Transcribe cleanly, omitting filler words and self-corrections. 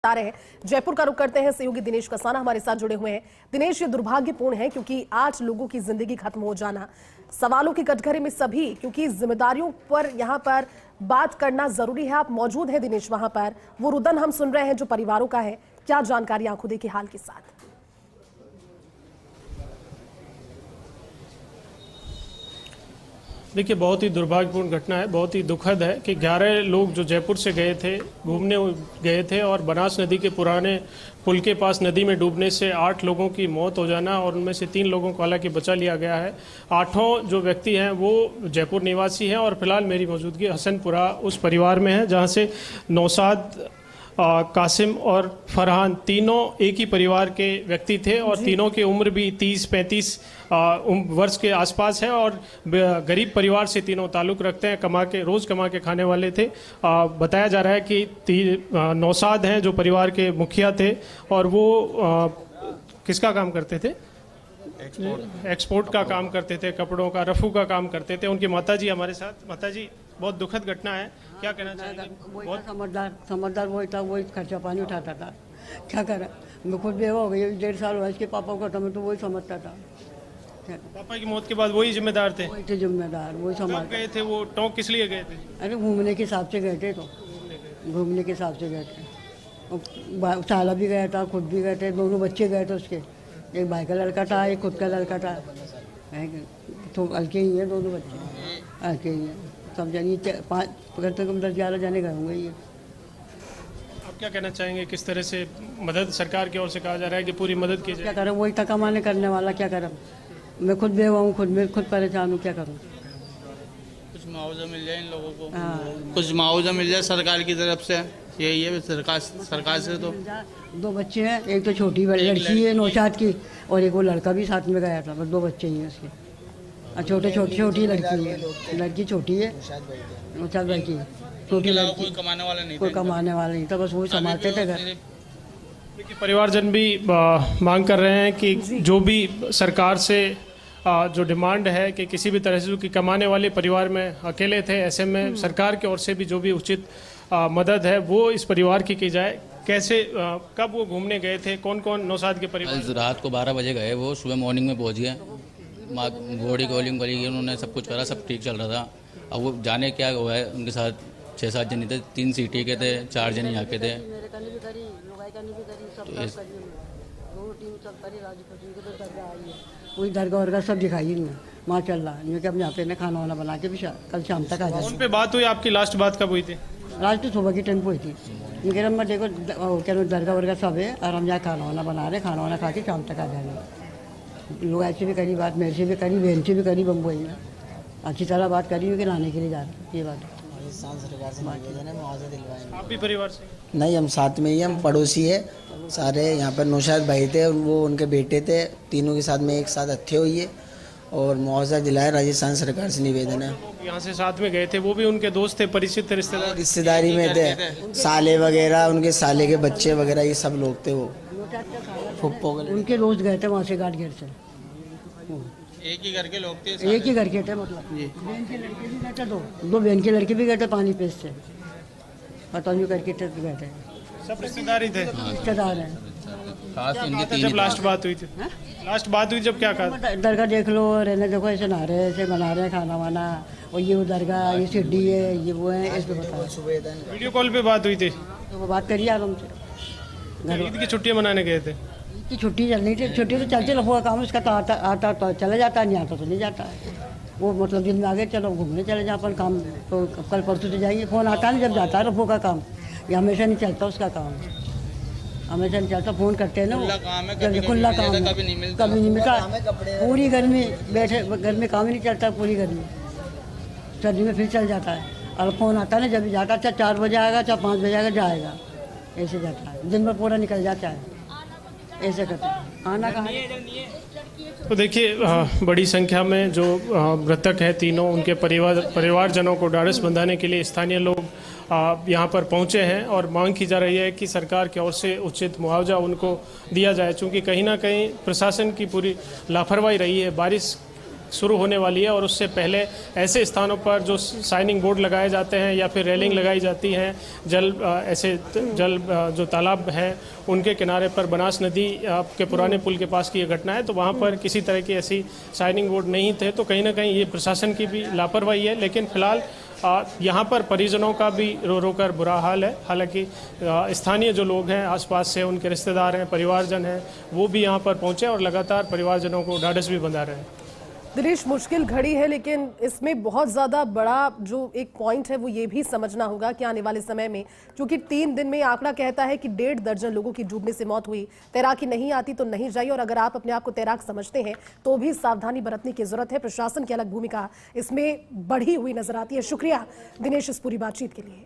बता रहे हैं। जयपुर का रुख करते हैं, सहयोगी दिनेश कसाना हमारे साथ जुड़े हुए हैं। दिनेश, ये दुर्भाग्यपूर्ण है क्योंकि 8 लोगों की जिंदगी खत्म हो जाना, सवालों की कटघरे में सभी, क्योंकि जिम्मेदारियों पर यहाँ पर बात करना जरूरी है। आप मौजूद हैं दिनेश वहां पर, वो रुदन हम सुन रहे हैं जो परिवारों का है, क्या जानकारी आंखों देखी हाल के साथ? देखिए, बहुत ही दुर्भाग्यपूर्ण घटना है, बहुत ही दुखद है कि 11 लोग जो जयपुर से गए थे, घूमने गए थे और बनास नदी के पुराने पुल के पास नदी में डूबने से 8 लोगों की मौत हो जाना और उनमें से 3 लोगों को हालांकि बचा लिया गया है। 8 जो व्यक्ति हैं वो जयपुर निवासी हैं और फिलहाल मेरी मौजूदगी हसनपुरा उस परिवार में है जहाँ से नौशाद, कासिम और फरहान तीनों एक ही परिवार के व्यक्ति थे और तीनों की उम्र भी 30-35 वर्ष के आसपास है और गरीब परिवार से तीनों ताल्लुक़ रखते हैं, रोज़ कमा के खाने वाले थे। बताया जा रहा है कि नौशाद हैं जो परिवार के मुखिया थे और वो किसका काम करते थे? एक्सपोर्ट का काम करते थे, कपड़ों का, रफू का काम करते थे। उनकी माताजी हमारे साथ। माताजी, बहुत दुखद घटना है, क्या कहना चाहेंगे? बहुत समझदार वही था, वही खर्चा पानी उठाता था। क्या करा, मैं खुद बेवा हो गई, 1.5 साल हुआ इसके पापा को, मैं तो वही समझता था। पापा की मौत के बाद वही जिम्मेदार थे? वही थे जिम्मेदार, वही समझ गए थे। वो टोंक किस लिए गए थे? अरे घूमने के हिसाब से गए थे, तो घूमने के हिसाब से गए थे। साला भी गया था, खुद भी गए थे, दोनों बच्चे गए थे उसके, एक भाई का लड़का था, एक खुद का लड़का था। तो हल्के ही है दोनों बच्चे, हल्के ही है सब जानिए। 5 कम 10-11 जाने गए होंगे ये। आप क्या कहना चाहेंगे, किस तरह से मदद सरकार की ओर से कहा जा रहा है कि पूरी मदद की जाए? क्या करें, वही था कमाने करने वाला, क्या करें। मैं खुद बेवा हूँ, खुद परेशान हूँ, क्या करूँ। कुछ मुआवजा मिल जाए इन लोगों को, कुछ मुआवजा मिल जाए सरकार की तरफ से, यही है सरकार से। तो 2 बच्चे हैं, एक तो छोटी लड़की है नौशाद की और एक वो लड़का भी साथ में गया था, बस 2 बच्चे ही हैं उसके। छोटी लड़की है, लड़की छोटी है, नौशाद भाई की छोटी लड़की। कोई कमाने वाला नहीं था, बस वही संभालते थे घर। देखिए, परिवारजन भी मांग कर रहे हैं कि जो भी सरकार से जो डिमांड है कि किसी भी तरह से, कि कमाने वाले परिवार में अकेले थे, ऐसे में सरकार की ओर से भी जो भी उचित मदद है वो इस परिवार की जाए। कैसे, कब वो घूमने गए थे, कौन कौन नौशाद के परिवार? रात को 12 बजे गए, वो सुबह मॉर्निंग में पहुंच गए। बॉडी कॉलिंग करी, उन्होंने सब कुछ करा, सब ठीक चल रहा था। अब वो जाने क्या हुआ है, उनके साथ 6-7 जने थे, 3 सिटी के थे, 4 जने यहाँ के थे। वही दरगाह वर्गा सब दिखाई नहीं, माशाल्लाह। ये कि अब यहाँ पे खाना वाना बना के भी कल शाम तक आ जाए। उन पे बात हुई आपकी? लास्ट बात कब हुई थी? रात तो सुबह की टाइम पे हुई थी। ये कह मैं देखो क्या दरगाह वर्गा सब है और हम यहाँ खाना वाना बना रहे, खाना वाना खा के शाम तक आ जाएंगे। लोग ऐसे भी करी बात, मेरे से भी करी, बहन से भी करी, बम्बई में अच्छी तरह बात करी हुई कि लाने के लिए जा रहे। ये बात आप भी परिवार से? नहीं, हम साथ में ही, हम पड़ोसी है सारे। यहाँ पर नौशाद भाई थे, वो उनके बेटे थे, तीनों के साथ में एक साथ हत्या हुई है और मुआवजा दिलाया। राजस्थान सरकार से निवेदन है। यहाँ से साथ में गए थे, वो भी उनके दोस्त थे, परिचित रिश्तेदारी में थे, साले वगैरह, उनके साले के बच्चे वगैरह, ये सब लोग थे। वो उनके दोस्त गए थे वहाँ से गाट घेर से। एक ही घर के लोग थे, एक ही घर के थे, मतलब बहन के लड़के भी गए थे, 2 बहन के लड़के भी गए थे पानी पेश से, पतंजू करके गए थे। सब रिश्तेदार ही थे? रिश्तेदार हैं। जब लास्ट बात हुई थी, लास्ट बात हुई जब क्या कहा? दरगाह देख लो, रहने देखो, ऐसे नहा रहे, ऐसे बना रहे हैं खाना वाना, और ये वो दरगाह, ये सीढ़ी है, ये वो है, इस पे बताओ। वीडियो कॉल पे बात हुई थी? तो वो बात करिए आराम से। ईद की छुट्टियां मनाने गए थे? की छुट्टी चल रही थी, छुट्टी तो चलते रखो, काम उसका तो आता तो चला जाता है, नहीं आता तो नहीं जाता है। वो मतलब दिन में आगे चलो घूमने चले जाओ, अपन काम तो कल परसों से जाएंगे। फ़ोन आता नहीं जब जाता है रफो का काम, ये हमेशा नहीं चलता उसका काम, हमेशा नहीं चलता। फ़ोन करते हैं ना, वो खुला काम है, कभी नहीं मिलता। पूरी गर्मी बैठे, घर में काम ही नहीं चलता पूरी गर्मी, सर्दी में फिर चल जाता है। और फ़ोन आता है ना, जब भी जाता, चाहे 4 बजे आएगा, चाहे 5 बजे आएगा, जाएगा, ऐसे जाता है। दिन भर पूरा निकल जाता है, ऐसे करते हैं। आना कहाँ? तो देखिए, बड़ी संख्या में जो मृतक हैं तीनों, उनके परिवारजनों को ढाढ़स बंधाने के लिए स्थानीय लोग यहाँ पर पहुँचे हैं और मांग की जा रही है कि सरकार की ओर से उचित मुआवजा उनको दिया जाए, चूँकि कहीं ना कहीं प्रशासन की पूरी लापरवाही रही है। बारिश शुरू होने वाली है और उससे पहले ऐसे स्थानों पर जो साइनिंग बोर्ड लगाए जाते हैं या फिर रेलिंग लगाई जाती है, जल जो तालाब है उनके किनारे पर बनास नदी के पुराने पुल के पास की ये घटना है, तो वहाँ पर किसी तरह की ऐसी साइनिंग बोर्ड नहीं थे। तो कहीं ना कहीं ये प्रशासन की भी लापरवाही है। लेकिन फिलहाल यहाँ पर परिजनों का भी रो रो कर बुरा हाल है। हालांकि स्थानीय जो लोग हैं आसपास से, उनके रिश्तेदार हैं, परिवारजन हैं, वो भी यहाँ पर पहुँचे और लगातार परिवारजनों को ढाढ़स भी बंधा रहे हैं। दिनेश, मुश्किल घड़ी है, लेकिन इसमें बहुत ज़्यादा बड़ा जो एक पॉइंट है वो ये भी समझना होगा कि आने वाले समय में, क्योंकि 3 दिन में आंकड़ा कहता है कि 1.5 दर्जन लोगों की डूबने से मौत हुई। तैराकी नहीं आती तो नहीं जाइए, और अगर आप अपने आप को तैराक समझते हैं तो भी सावधानी बरतने की जरूरत है। प्रशासन की अलग भूमिका इसमें बढ़ी हुई नजर आती है। शुक्रिया दिनेश इस पूरी बातचीत के लिए।